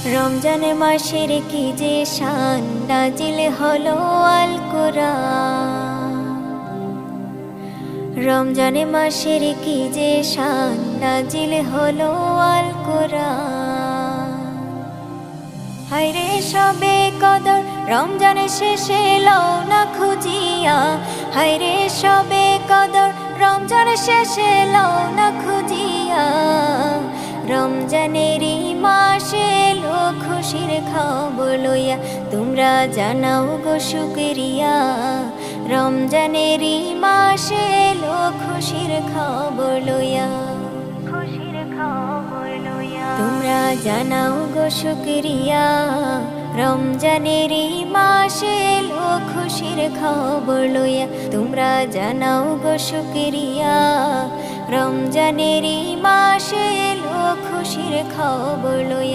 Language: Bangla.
রমজান মাসের কি যে শান, নাজিল হলো আল কোরআন। রমজান মাসের কি যে শান, নাজিল হলো আল কোরআন। হায়রে সবে কদর রমজান শেষে লও না খুঁজিয়া, হায়রে সবে কদর রমজান শেষে লও না খুঁজিয়া। রমজানেরই মাসে এলো খুশির খবর লইয়া, তোমরা জানাও গো শুকরিয়া। রমজানেরই মাসে এলো খুশির খবর লইয়া, খুশির খবর লইয়া তোমরা জানাও গো শুকরিয়া। রমজানেরই মাসে এলো খুশির খবর লইয়া, তোমরা জানাও গো শুকরিয়া। রমজানেরই মাসে এলো খুশির খবর লইয়া।